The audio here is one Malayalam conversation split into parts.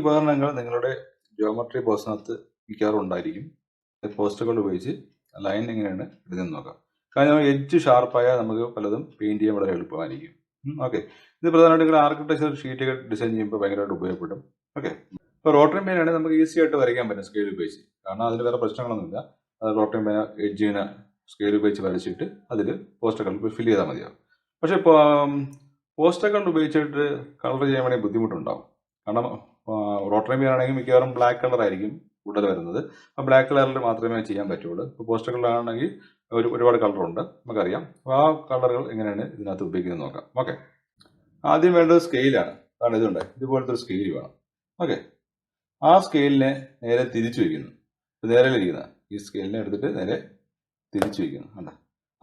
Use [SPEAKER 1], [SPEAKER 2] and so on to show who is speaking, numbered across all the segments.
[SPEAKER 1] ഉപകരണങ്ങൾ നിങ്ങളുടെ ജിയോമെട്രി ബോക്സിനകത്ത് മിക്കവാറും ഉണ്ടായിരിക്കും. പോസ്റ്ററുകൾ ഉപയോഗിച്ച് ലൈൻ എങ്ങനെയാണ് എഴുതുന്നത് നോക്കാം. കാരണം എഡ്ജ് ഷാർപ്പായാൽ നമുക്ക് പലതും പെയിന്റ് ചെയ്യാൻ വളരെ എളുപ്പമായിരിക്കും. ഓക്കെ, ഇത് പ്രധാനമായിട്ട് നിങ്ങൾ ആർക്കിടെക്ചർ ഷീറ്റുകൾ ഡിസൈൻ ചെയ്യുമ്പോൾ ഭയങ്കരമായിട്ട് ഉപയോഗപ്പെടും. ഓക്കെ, ഇപ്പോൾ റോട്ടറി പെയിൻ ആണെങ്കിൽ നമുക്ക് ഈസി ആയിട്ട് വരയ്ക്കാൻ പറ്റും സ്കെയിൽ ഉപയോഗിച്ച്. കാരണം അതിൽ വേറെ പ്രശ്നങ്ങളൊന്നുമില്ല. റോട്ടറി പെയിൻ എഡ്ജിന് സ്കെയിൽ ഉപയോഗിച്ച് വരച്ചിട്ട് അതിൽ പോസ്റ്ററുകൾ ഫില്ല് ചെയ്താൽ മതിയാവും. പക്ഷേ ഇപ്പോൾ പോസ്റ്ററുകൾ ഉപയോഗിച്ചിട്ട് കളർ ചെയ്യാൻ വേണമെങ്കിൽ ബുദ്ധിമുട്ടുണ്ടാവും. കാരണം റോട്ടറി പെയിൻ ആണെങ്കിൽ മിക്കവാറും ബ്ലാക്ക് കളർ ആയിരിക്കും കൂടുതൽ വരുന്നത്. ആ ബ്ലാക്ക് കളറിൽ മാത്രമേ ചെയ്യാൻ പറ്റുള്ളൂ. ഇപ്പോൾ പോസ്റ്ററുകളാണെങ്കിൽ ഒരുപാട് കളറുണ്ട് നമുക്കറിയാം. അപ്പോൾ ആ കളറുകൾ എങ്ങനെയാണ് ഇതിനകത്ത് ഉപയോഗിക്കുന്നത് നോക്കാം. ഓക്കെ, ആദ്യം വേണ്ടത് സ്കെയിലാണ്. കാരണം ഇതുണ്ട്, ഇതുപോലത്തെ ഒരു സ്കെയിൽ വേണം. ഓക്കെ, ആ സ്കെയിലിനെ നേരെ തിരിച്ചു വയ്ക്കുന്നു. നേരെയിലിരിക്കുന്ന ഈ സ്കെയിലിനെ എടുത്തിട്ട് നേരെ തിരിച്ചു വയ്ക്കുന്നു. കണ്ട,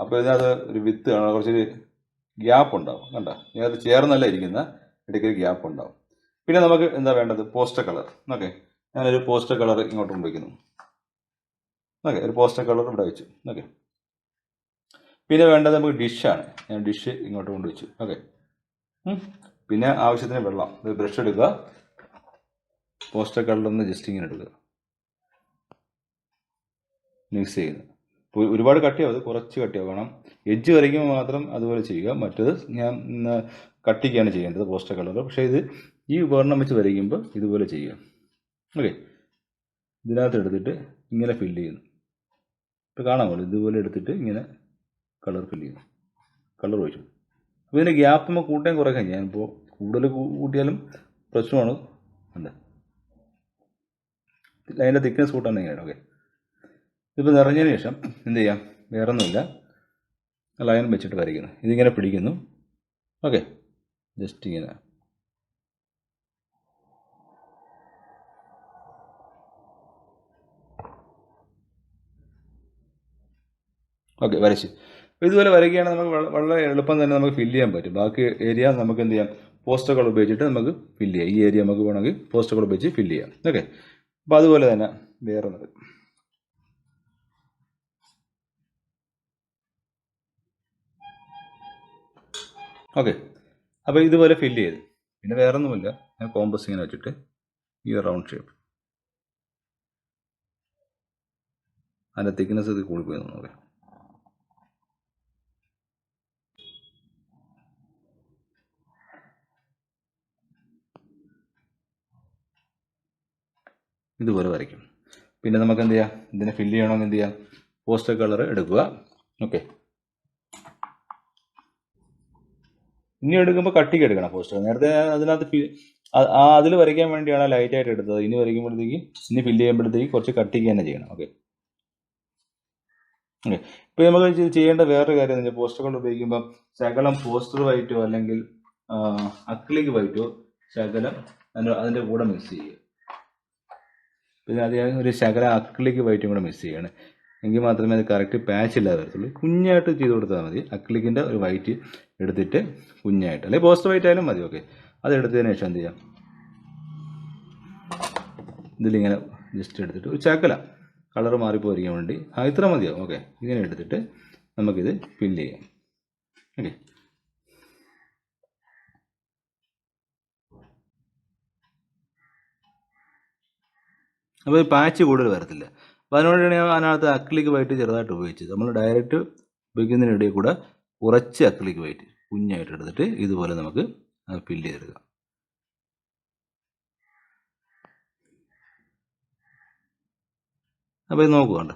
[SPEAKER 1] അപ്പോൾ ഇതിനകത്ത് ഒരു വിത്ത് കാണാം, കുറച്ചൊരു ഗ്യാപ്പ് ഉണ്ടാവും. കണ്ട, ഇതിനകത്ത് ചേർന്നല്ല ഇരിക്കുന്ന ഇടയ്ക്ക് ഒരു ഗ്യാപ്പ് ഉണ്ടാവും. പിന്നെ നമുക്ക് എന്താ വേണ്ടത്? Poster colour. ഓക്കെ, ഞാനൊരു പോസ്റ്റർ കളർ ഇങ്ങോട്ട് കൊണ്ടുവയ്ക്കുന്നു. ഓക്കെ, ഒരു പോസ്റ്റർ കളർ ഇവിടെ വെച്ചു. ഓക്കെ, പിന്നെ വേണ്ടത് നമുക്ക് ഡിഷാണ്. ഞാൻ ഡിഷ് ഇങ്ങോട്ട് കൊണ്ടുവച്ചു. ഓക്കെ, പിന്നെ ആവശ്യത്തിന് വെള്ളം. ഒരു ബ്രഷ് എടുക്കുക, പോസ്റ്റർ കളറിൽ ജസ്റ്റ് ഇങ്ങനെ എടുക്കുക, മിക്സ് ചെയ്യുന്നു. ഒരുപാട് കട്ടിയാവും, അത് കുറച്ച് കട്ടിയാവും. കാരണം എഡ്ജ് വരയ്ക്കുമ്പോൾ മാത്രം അതുപോലെ ചെയ്യുക. മറ്റത് ഞാൻ കട്ടിക്കാണ് ചെയ്യേണ്ടത് പോസ്റ്റർ കളർ. പക്ഷേ ഇത് ഈ ഉപകരണം വെച്ച് വരയ്ക്കുമ്പോൾ ഇതുപോലെ ചെയ്യുക. ഓക്കെ, ഇതിനകത്ത് എടുത്തിട്ട് ഇങ്ങനെ ഫില്ല് ചെയ്യുന്നു. ഇപ്പോൾ കാണാമല്ലോ, ഇതുപോലെ എടുത്തിട്ട് ഇങ്ങനെ കളർ ഫില്ല് ചെയ്യുന്നു, കളർ ഒഴിച്ചു. അപ്പോൾ ഇതിൻ്റെ ഗ്യാപ്പ് നമുക്ക് കൂട്ടാൻ കുറയ്ക്കാൻ. ഞാനിപ്പോൾ കൂടുതൽ കൂട്ടിയാലും പ്രശ്നമാണ്. എന്താ അതിൻ്റെ തിക്നെസ് കൂട്ടാൻ തന്നെയാണ്. ഓക്കെ, ഇതിപ്പോൾ നിറഞ്ഞതിന് ശേഷം എന്ത് ചെയ്യാം? വേറെ ഒന്നുമില്ല, ലൈൻ വെച്ചിട്ട് വരയ്ക്കുന്നു. ഇതിങ്ങനെ പിടിക്കുന്നു. ഓക്കെ, ജസ്റ്റ് ഇങ്ങനെ. ഓക്കെ, വരച്ച്. അപ്പോൾ ഇതുപോലെ വരയ്ക്കുകയാണെങ്കിൽ നമുക്ക് വളരെ എളുപ്പം തന്നെ നമുക്ക് ഫില്ല് ചെയ്യാൻ പറ്റും. ബാക്കി ഏരിയ നമുക്ക് എന്ത് ചെയ്യാം? പോസ്റ്ററുകൾ ഉപയോഗിച്ചിട്ട് നമുക്ക് ഫില്ല് ചെയ്യാം. ഈ ഏരിയ നമുക്ക് വേണമെങ്കിൽ പോസ്റ്ററുകൾ ഉപയോഗിച്ച് ഫില്ല് ചെയ്യാം. ഓക്കെ, അപ്പോൾ അതുപോലെ തന്നെ വേറെ ഒന്നത്. ഓക്കെ, അപ്പോൾ ഇതുപോലെ ഫില്ല് ചെയ്ത് പിന്നെ വേറെ ഒന്നുമില്ല, ഞാൻ കോമ്പസ് ഇങ്ങനെ വെച്ചിട്ട് ഈ റൗണ്ട് ഷേപ്പ്, അതിൻ്റെ തിക്നെസ് ഇത് കൂടിപ്പോയി നോക്കാം. ഇതുപോലെ വരയ്ക്കും. പിന്നെ നമുക്ക് എന്ത് ചെയ്യാം? ഇതിനെ ഫില്ല് ചെയ്യണമെങ്കിൽ എന്ത് ചെയ്യാം? പോസ്റ്റർ കളർ എടുക്കുക. ഓക്കെ, ഇനി എടുക്കുമ്പോൾ കട്ടിക്ക് എടുക്കണം പോസ്റ്റർ. നേരത്തെ അതിനകത്ത് അതിൽ വരയ്ക്കാൻ വേണ്ടിയാണ് ലൈറ്റായിട്ട് എടുത്തത്. ഇനി വരയ്ക്കുമ്പോഴത്തേക്ക് ഇനി ഫില്ല് ചെയ്യുമ്പോഴത്തേക്ക് കുറച്ച് കട്ടിക്ക് തന്നെ ചെയ്യണം. ഓക്കെ ഓക്കെ, ഇപ്പോൾ നമുക്ക് ചെയ്യേണ്ട വേറൊരു കാര്യം എന്ന് വെച്ചാൽ പോസ്റ്ററുകൾ ഉപയോഗിക്കുമ്പോൾ ശകലം പോസ്റ്റർ വൈറ്റോ അല്ലെങ്കിൽ അക്ലിക് വൈറ്റോ ശകലം അതിൻ്റെ കൂടെ മിക്സ് ചെയ്യുക. പിന്നെ അത് ഒരു ശകലം അക്ലിക് വൈറ്റും കൂടെ മിക്സ് ചെയ്യണം. എങ്കിൽ മാത്രമേ അത് കറക്റ്റ് പാച്ച് ഇല്ലാതെ വരത്തുള്ളൂ. കുഞ്ഞായിട്ട് ചെയ്ത് കൊടുത്താൽ മതി. അക്ലിക്കിൻ്റെ ഒരു വൈറ്റ് എടുത്തിട്ട് കുഞ്ഞായിട്ട്, അല്ലെങ്കിൽ പോസ്റ്റർ വൈറ്റ് ആയാലും മതി. ഓക്കെ, അത് എടുത്തതിന് ശേഷം എന്ത് ചെയ്യാം? ഇതിലിങ്ങനെ ജസ്റ്റ് എടുത്തിട്ട് ഒരു ശകല കളർ മാറിപ്പോയിരിക്കാൻ വേണ്ടി ഇത്ര മതിയാവും. ഓക്കെ, ഇങ്ങനെ എടുത്തിട്ട് നമുക്കിത് ഫില്ല് ചെയ്യാം. ഓക്കെ, അപ്പോൾ പാച്ച് കൂടുതൽ വരത്തില്ല. അപ്പോൾ അതിനോടാണ് ഞാൻ അതിനകത്ത് അക്ലിക് വൈറ്റ് ചെറുതായിട്ട് ഉപയോഗിച്ചത്. നമ്മൾ ഡയറക്റ്റ് ഉപയോഗിക്കുന്നതിനിടയിൽ കൂടെ കുറച്ച് അക്ലിക് വൈറ്റ് കുഞ്ഞായിട്ട് എടുത്തിട്ട് ഇതുപോലെ നമുക്ക് ഫില്ല് ചെയ്തെടുക്കാം. അപ്പോൾ ഇത് നോക്കുക.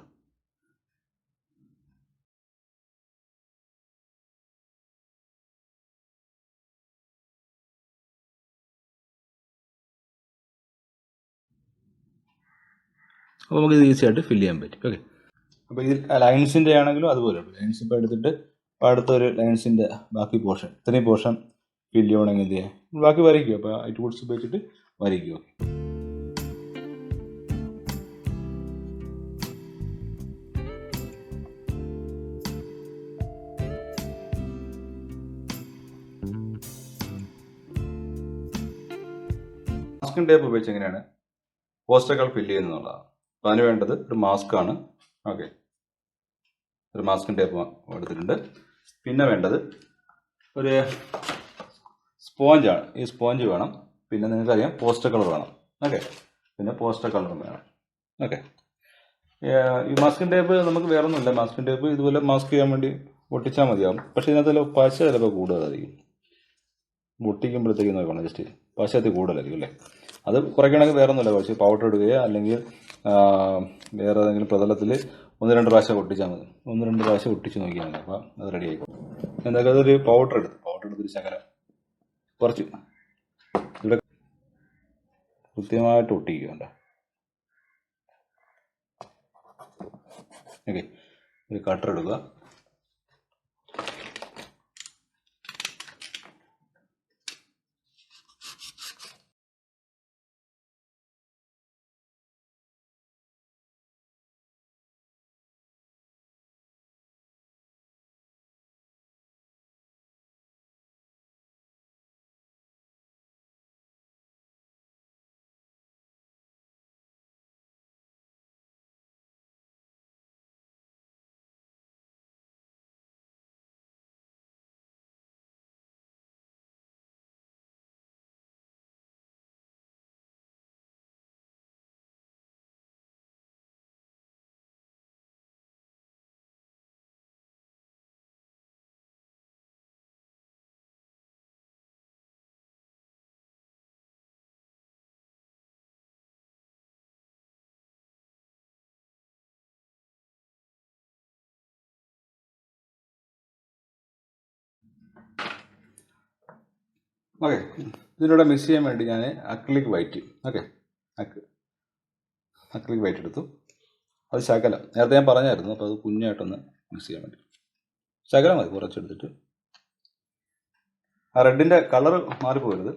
[SPEAKER 1] അപ്പോൾ നമുക്ക് ഇത് ഈസി ആയിട്ട് ഫില്ല് ചെയ്യാൻ പറ്റും. ഓക്കെ, അപ്പോൾ ഇതിൽ ലൈൻസിൻ്റെ ആണെങ്കിലും അതുപോലെ ലൈൻസ് ഇപ്പോൾ എടുത്തിട്ട് അടുത്തൊരു ലൈൻസിൻ്റെ ബാക്കി പോർഷൻ, ഇത്രയും പോർഷൻ ഫില്ല് ചെയ്യണമെങ്കിൽ എന്ത് ചെയ്യാം? ബാക്കി വരയ്ക്കുക. അപ്പോൾ ഈ ടൂൾസ് ഉപയോഗിച്ചിട്ട് വരയ്ക്കുക. മാസ്കിംഗ് ടേപ്പ് ഉപയോഗിച്ച് എങ്ങനെയാണ് പോസ്റ്ററുകൾ ഫില്ല് ചെയ്യുന്നതാണ്. അപ്പോൾ അതിന് വേണ്ടത് ഒരു മാസ്കാണ്. ഓക്കെ, ഒരു മാസ്കിംഗ് ടേപ്പ് എടുത്തിട്ടുണ്ട്. പിന്നെ വേണ്ടത് ഒരു സ്പോഞ്ചാണ്. ഈ സ്പോഞ്ച് വേണം. പിന്നെ നിങ്ങൾക്കറിയാം പോസ്റ്റർ കളർ വേണം. ഓക്കെ. പിന്നെ പോസ്റ്റർ കളറും വേണം. ഓക്കെ. ഈ മാസ്കിംഗ് ടേപ്പ് നമുക്ക് വേറെ ഒന്നുമില്ല. മാസ്കിംഗ് ടേപ്പ് ഇതുപോലെ മാസ്ക് ചെയ്യാൻ വേണ്ടി ഒട്ടിച്ചാൽ മതിയാവും. പക്ഷേ ഇതിനകത്ത് പശ ചിലപ്പോൾ കൂടുതലായിരിക്കും. ഒട്ടിക്കുമ്പോഴത്തേക്ക് നോക്കണം, ജസ്റ്റ് പശത്ത് കൂടുതലായിരിക്കും അല്ലേ. അത് കുറയ്ക്കണമെങ്കിൽ വേറെ ഒന്നുമില്ല, പക്ഷേ പൗഡർ ഇടുകയോ അല്ലെങ്കിൽ വേറെ ഏതെങ്കിലും പ്രതലത്തിൽ 1-2 പ്രാവശ്യം ഒട്ടിച്ചാൽ മതി. 1-2 പ്രാവശ്യം ഒട്ടിച്ച് നോക്കിയാൽ മതി. അപ്പോൾ അത് റെഡി ആയിക്കോളും. എന്തായാലും അതൊരു പൗഡർ എടുത്തൊരു ശകലം കുറച്ച് ഇവിടെ കൃത്യമായിട്ട് ഒട്ടിക്കുകയുണ്ട്. ഓക്കെ. ഒരു കട്ടർ എടുക്കുക. ഓക്കെ. ഇതിലൂടെ മിക്സ് ചെയ്യാൻ വേണ്ടി ഞാൻ അക്രിലിക് വൈറ്റ് അക്രിലിക് വൈറ്റ് എടുത്തു. അത് ശകലം നേരത്തെ ഞാൻ പറഞ്ഞായിരുന്നു, അപ്പോൾ അത് കുഞ്ഞായിട്ടൊന്ന് മിക്സ് ചെയ്യാൻ വേണ്ടി ശകലം മതി, കുറച്ചെടുത്തിട്ട്. ആ റെഡിൻ്റെ കളർ മാറിപ്പോകരുത്.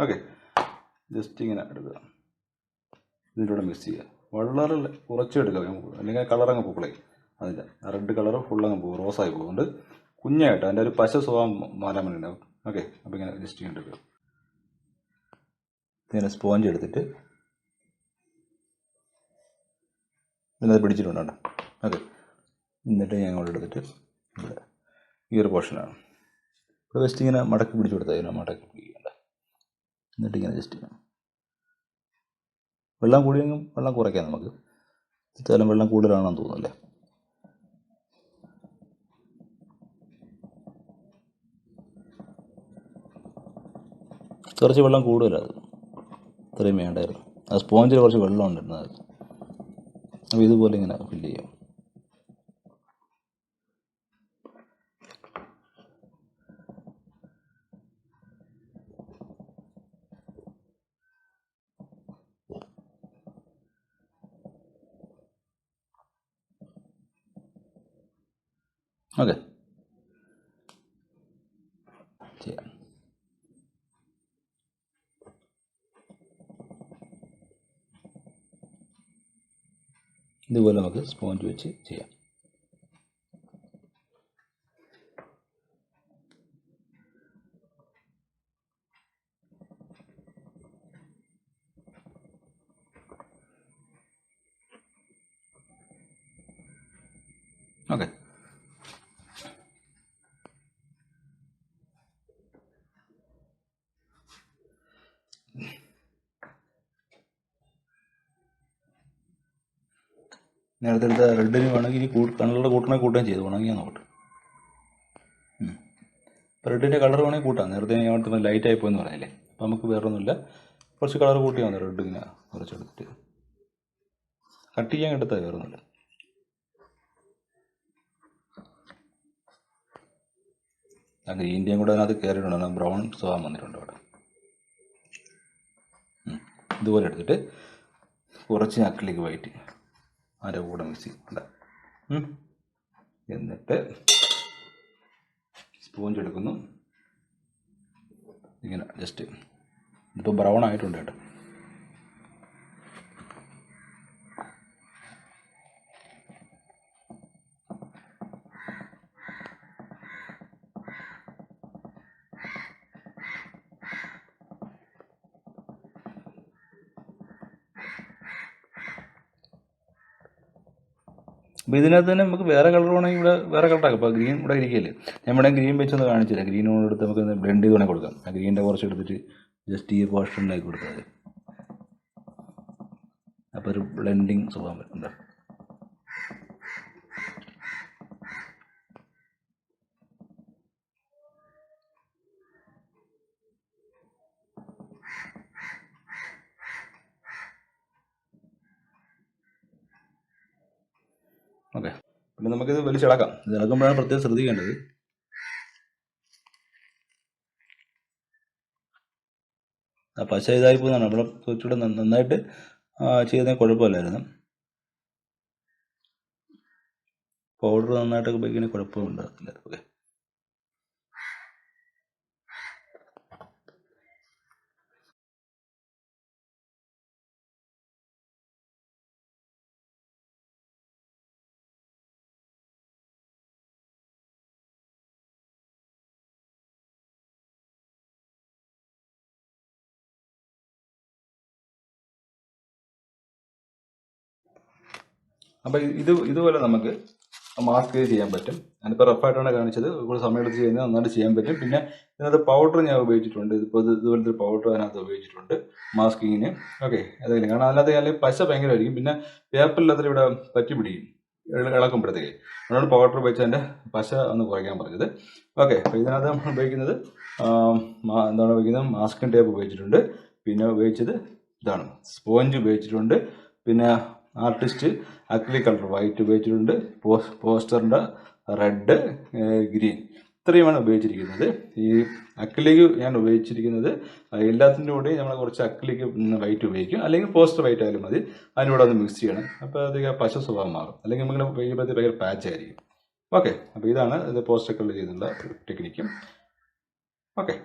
[SPEAKER 1] ഓക്കെ. ജസ്റ്റ് ഇങ്ങനെ എടുക്കുക, ഇതിൻ്റെ കൂടെ മിക്സ് ചെയ്യുക. വളരെ കുറച്ചെടുക്കുക, അല്ലെങ്കിൽ കളർ അങ്ങ് പൂക്കളായി. അതിൻ്റെ ആ റെഡ് കളർ ഫുള്ളങ്ങ് പോകും, റോസായി പോകുന്നുണ്ട്. കുഞ്ഞായിട്ട് അതിൻ്റെ ഒരു പശ സ്വഭാവം മാറാൻ വേണ്ടി ഉണ്ടാവും. ഓക്കെ. അപ്പോൾ ഇങ്ങനെ ജസ്റ്റ് ഇങ്ങനെ എടുക്കുക. ഇങ്ങനെ സ്പോഞ്ച് എടുത്തിട്ട് ഇതിനകത്ത് പിടിച്ചിട്ടുണ്ടോ. ഓക്കെ. എന്നിട്ട് ഞാൻ അങ്ങോട്ട് എടുത്തിട്ട് ഇവിടെ ഈ ഒരു പോർഷനാണ് ഇപ്പോൾ ജസ്റ്റ് ഇങ്ങനെ മടക്കി പിടിച്ചു കൊടുത്താൽ ഇങ്ങനെ മടക്കി പിടിക്കേണ്ട. എന്നിട്ട് ഇങ്ങനെ ജസ്റ്റ് വെള്ളം കൂടിയെങ്കിൽ വെള്ളം കുറയ്ക്കാം നമുക്ക്. ഇത്തരം വെള്ളം കൂടുതലാണെന്ന് തോന്നുന്നല്ലേ. കുറച്ച് വെള്ളം കൂടുതലത്, ഇത്രയും വേണ്ടായിരുന്നു. ആ സ്പോഞ്ചിൽ കുറച്ച് വെള്ളം ഉണ്ടായിരുന്നത്. അപ്പോൾ ഇതുപോലെ ഇങ്ങനെ ഫില്ല് ചെയ്യാം. ഓക്കെ. ചെയ്യാം. ഇതുപോലെ നമുക്ക് സ്പോഞ്ച് വെച്ച് ചെയ്യാം. ഓക്കെ. നേരത്തെ എടുത്ത റെഡിന് വേണമെങ്കിൽ ഇനി കളറുടെ കൂട്ടുകയും ചെയ്തു, ഉണങ്ങിയാൽ നോക്കട്ടെ. റെഡിൻ്റെ കളർ വേണമെങ്കിൽ കൂട്ടാം. നേരത്തെ ഞാൻ അവിടുത്തെ ലൈറ്റായി പോയെന്ന് പറഞ്ഞില്ലേ. അപ്പോൾ നമുക്ക് വേറെ ഒന്നുമില്ല, കുറച്ച് കളർ കൂട്ടിയാൽ മതി. റെഡ് ഇങ്ങനെ കുറച്ചെടുത്തിട്ട് കട്ട് ചെയ്യാൻ എടുത്താൽ വേറെ ഒന്നുമില്ല. ആ ഗ്രീൻ്റെയും കൂടെ അതിനകത്ത് കയറിയിട്ടുണ്ട്, ബ്രൗൺ സ്വഭാവം വന്നിട്ടുണ്ട് അവിടെ. ഇതുപോലെ എടുത്തിട്ട് കുറച്ച് അക്രിലിക് വൈറ്റ് അതിൻ്റെ കൂടെ മിക്സ് ചെയ്യണ്ട. എന്നിട്ട് സ്പോഞ്ച് എടുക്കുന്നു, ഇങ്ങനെ ജസ്റ്റ് ഇതിപ്പോൾ ബ്രൗൺ ആയിട്ടുണ്ട് കേട്ടോ. അപ്പോൾ ഇതിനകത്ത് തന്നെ നമുക്ക് വേറെ കളർ വേണമെങ്കിൽ ഇവിടെ വേറെ കളറാക്കാം. ഇപ്പോൾ ഗ്രീൻ ഇവിടെ ഇരിക്കുകയല്ലേ, ഞാൻ ഇവിടെ ഗ്രീൻ വെച്ചൊന്ന് കാണിച്ചില്ല. ഗ്രീനോട് എടുത്ത് നമുക്ക് ബ്ലെൻഡ് ചെയ്ത് വേണമെങ്കിൽ കൊടുക്കാം. ആ ഗ്രീനിൻ്റെ കുറച്ച് എടുത്തിട്ട് ജസ്റ്റ് ഈ പോർഷനിലാക്കി കൊടുത്താൽ മതി. അപ്പോൾ ഒരു ബ്ലെൻഡിങ് സ്വഭാവം വരുന്നുണ്ട്. ഓക്കെ, പിന്നെ നമുക്കിത് വലിച്ചിളക്കാം. ഇത് ഇളക്കുമ്പോഴാണ് പ്രത്യേകം ശ്രദ്ധിക്കേണ്ടത്. ആ പശ ഇതായി പോകുന്നതാണ്. നമ്മൾ കുറച്ചുകൂടെ നന്നായിട്ട് ചെയ്യുന്നതിന് കുഴപ്പമില്ലായിരുന്നു. പൗഡർ നന്നായിട്ടൊക്കെ ഉപയോഗിക്കുന്നതിന് കുഴപ്പമുണ്ടാകത്തില്ല. ഓക്കെ, അപ്പോൾ ഇതുപോലെ നമുക്ക് മാസ്ക് ചെയ്യാൻ പറ്റും. ഞാനിപ്പോൾ റഫായിട്ടാണ് കാണിച്ചത്. കൂടുതൽ സമയമെടുത്ത് ചെയ്യുന്നത് നന്നായിട്ട് ചെയ്യാൻ പറ്റും. പിന്നെ ഇതിനകത്ത് പൗഡർ ഞാൻ ഉപയോഗിച്ചിട്ടുണ്ട്. ഇതുപോലത്തെ പൗഡർ അതിനകത്ത് ഉപയോഗിച്ചിട്ടുണ്ട് മാസ്കിങ്ങിന്. ഓക്കെ, അതെങ്കിലും കാരണം അതിനകത്ത് അല്ലെങ്കിൽ പശ ഭയങ്കരമായിരിക്കും. പിന്നെ പേപ്പറിലതിൽ ഇവിടെ പറ്റി പിടിക്കും ഇളക്കുമ്പോഴത്തേക്ക്. അതുകൊണ്ട് പൗഡർ ഉപയോഗിച്ച് അതിൻ്റെ പശ ഒന്ന് കുറയ്ക്കാൻ പറഞ്ഞത്. ഓക്കെ, അപ്പോൾ ഇതിനകത്ത് നമ്മൾ ഉപയോഗിക്കുന്നത് എന്താണ് ഉപയോഗിക്കുന്നത്? മാസ്കിംഗ് ടേപ്പ് ഉപയോഗിച്ചിട്ടുണ്ട്. പിന്നെ ഉപയോഗിച്ചത് ഇതാണ് സ്പോഞ്ച് ഉപയോഗിച്ചിട്ടുണ്ട്. പിന്നെ ആർട്ടിസ്റ്റ് അക്രിലിക് കളർ വൈറ്റ് ഉപയോഗിച്ചിട്ടുണ്ട്. പോസ്റ്ററിൻ്റെ റെഡ്, ഗ്രീൻ, ഇത്രയുമാണ് ഉപയോഗിച്ചിരിക്കുന്നത്. ഈ അക്രിലിക് ഞാൻ ഉപയോഗിച്ചിരിക്കുന്നത് എല്ലാത്തിൻ്റെ കൂടെയും നമ്മൾ കുറച്ച് അക്രിലിക് വൈറ്റ് ഉപയോഗിക്കും, അല്ലെങ്കിൽ പോസ്റ്റർ വൈറ്റ് ആയാലും മതി. അതിൻ്റെ കൂടെ ഒന്ന് മിക്സ് ചെയ്യണം. അപ്പോൾ അധികം പശ സ്വഭാവം മാറും. അല്ലെങ്കിൽ നമ്മൾ ഉപയോഗിക്കുമ്പോഴത്തേക്ക് ഭയങ്കര പാച്ച് ആയിരിക്കും. ഓക്കെ, അപ്പോൾ ഇതാണ് ഇത് പോസ്റ്റർ കളർ ചെയ്യുന്നുള്ള ടെക്നിക്കും. ഓക്കെ.